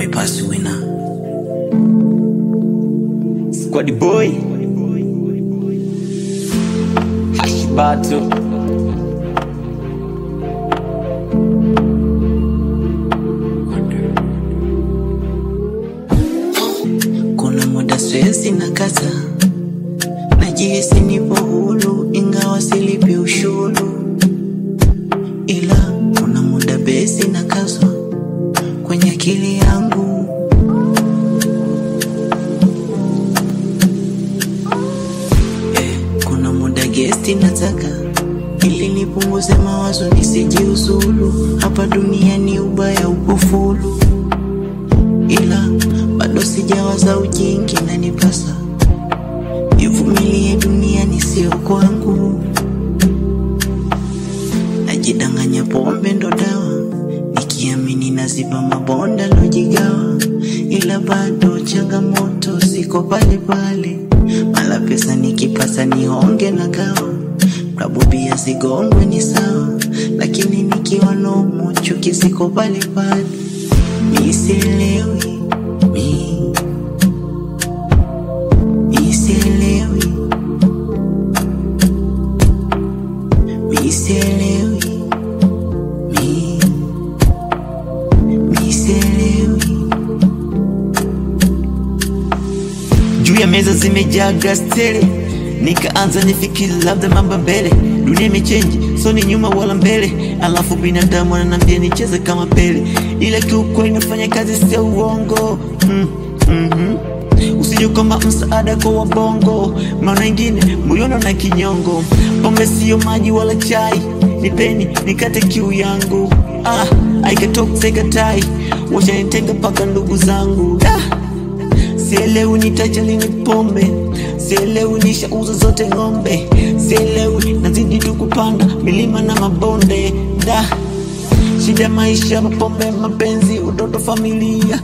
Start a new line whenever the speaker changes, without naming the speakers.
boy pass winner. Squad boy. Hash battle. Kuna muda stresi na kata, najihisi nipo huru ingawa silipi ushuru. Ila kuna muda besi na kazo kwenye akili yangu. Kuna muda gesti nataka ili nipunguze mawazo nisijiuzulu. Hapa duniani ubaya upo fulu, ila bado sijawaza ujingi na nipasa nivumilie, duniani sio kwangu. Najidanganya pombe ndo dawa, nikiamini naziba mabonda lojigawa. Ila bado changamoto siko pale pale, mala pesa nikipata nihonge na gawa. Klabu pia sigongwe ni sawa, lakini nikiwa nomo chuki siko pale pale. Mi sielewi, mi sielewi, mi sielewi, mi sielewi. Juu ya meza zimejaa gas tele, nikaanza nifikiri labda mambo mbele. Dunia imechange, so ni nyuma wala mbele. Alafu binadamu ananiambia nicheze kama Pele, ila kiukweli nafanya kazi sio uongo. Usije kama msaada kwa wabongo, maana wengine moyoni na kinyongo. Pombe sio maji wala chai, nipeni nikate kiu yangu. Aikatoka tai, wacha nitenga paka ndugu zangu. Sielewi nitacha lini pombe, sielewi nishauza zote ngombe, sielewi nazidi tu kupanda milima na mabonde. Shida maisha, mapombe, mapenzi, utoto, familia.